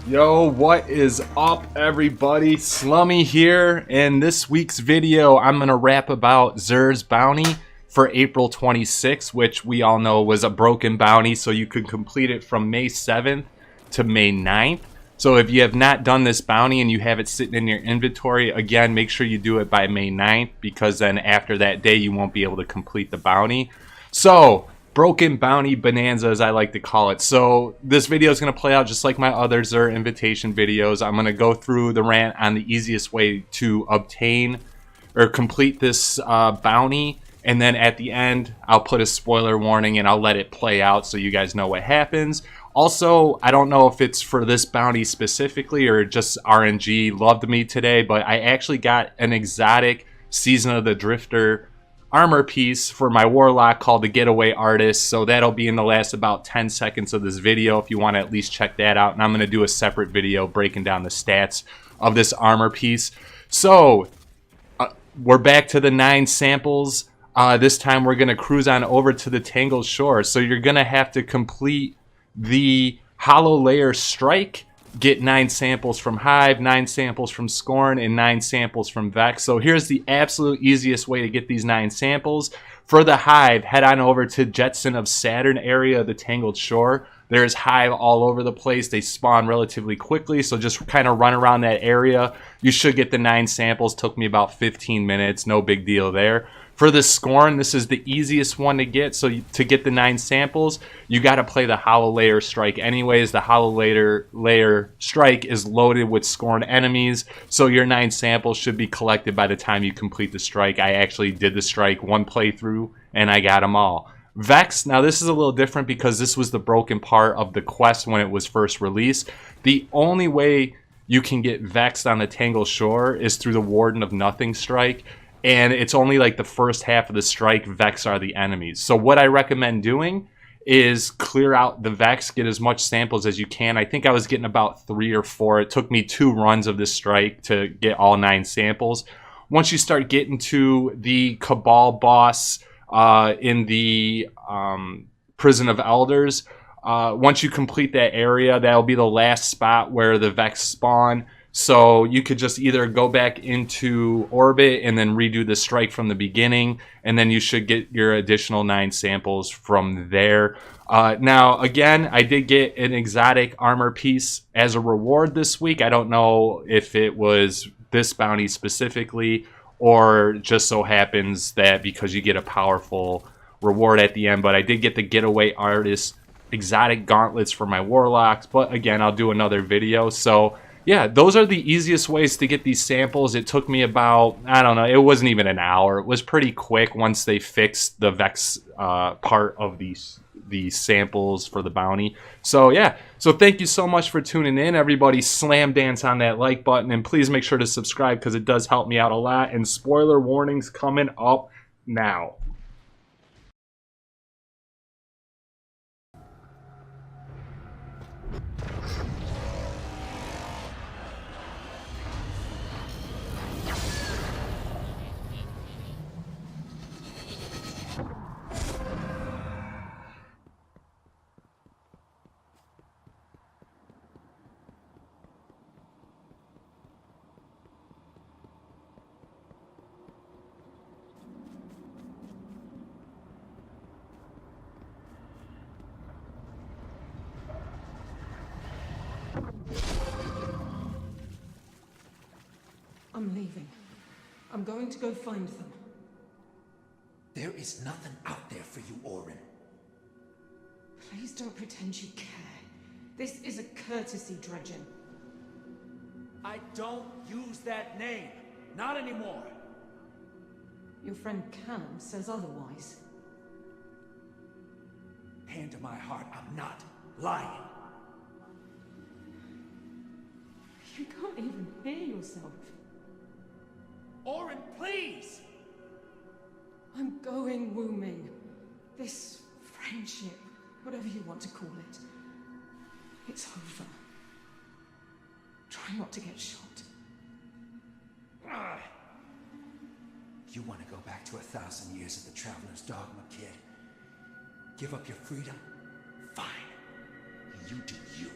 Yo, what is up everybody? Slummy here. In this week's video, I'm going to rap about Xurs bounty for April 26th, which we all know was a broken bounty, so you could complete it from May 7th to May 9th. So if you have not done this bounty and you have it sitting in your inventory, again, make sure you do it by May 9th, because then after that day, you won't be able to complete the bounty. So broken bounty bonanza, as I like to call it. So this video is going to play out just like my other Xur invitation videos. I'm going to go through the rant on the easiest way to obtain or complete this bounty, and then at the end I'll put a spoiler warning and I'll let it play out so you guys know what happens. Also, I don't know if it's for this bounty specifically or just RNG loved me today, but I actually got an exotic Season of the Drifter armor piece for my warlock called the Getaway Artist, so that'll be in the last about 10 seconds of this video if you want to at least check that out. And I'm going to do a separate video breaking down the stats of this armor piece. So we're back to the 9 samples. This time we're going to cruise on over to the Tangled Shore. So you're going to have to complete the Hollow Layer Strike, get 9 samples from Hive, 9 samples from Scorn, and 9 samples from Vex. So here's the absolute easiest way to get these 9 samples. For the Hive, head on over to Jetson of Saturn area of the Tangled Shore. There's Hive all over the place. They spawn relatively quickly, so just kind of run around that area. You should get the 9 samples. Took me about 15 minutes. No big deal there. For the Scorn, this is the easiest one to get. So to get the 9 samples, you got to play the Hollow Layer Strike anyways. The Hollow Layer Strike is loaded with Scorn enemies, so your 9 samples should be collected by the time you complete the strike. I actually did the strike one playthrough, and I got them all. Vex, now this is a little different because this was the broken part of the quest when it was first released. The only way you can get Vexed on the Tangled Shore is through the Warden of Nothing strike. And it's only like the first half of the strike, Vex are the enemies. So what I recommend doing is clear out the Vex, get as much samples as you can. I think I was getting about 3 or 4. It took me 2 runs of this strike to get all 9 samples. Once you start getting to the Cabal boss in the Prison of Elders, once you complete that area, that'll be the last spot where the Vex spawn. So you could just either go back into orbit and then redo the strike from the beginning, and then you should get your additional 9 samples from there. Now, again, I did get an exotic armor piece as a reward this week. I don't know if it was this bounty specifically or just so happens that because you get a powerful reward at the end, but I did get the Getaway Artist exotic gauntlets for my warlocks, but again, I'll do another video. So yeah, those are the easiest ways to get these samples. It took me about, I don't know, it wasn't even an hour. It was pretty quick once they fixed the Vex part of these samples for the bounty. So yeah, so thank you so much for tuning in. Everybody slam dance on that like button, and please make sure to subscribe because it does help me out a lot. And spoiler warnings coming up now. I'm leaving. I'm going to go find them. There is nothing out there for you, Orin. Please don't pretend you care. This is a courtesy dredging. I don't use that name. Not anymore. Your friend Callum says otherwise. Hand to my heart, I'm not lying. You can't even hear yourself. Orin, please! I'm going, Wu Ming. This friendship, whatever you want to call it, it's over. Try not to get shot. You want to go back to 1,000 years of the Traveler's Dogma, kid? Give up your freedom? Fine. You do you.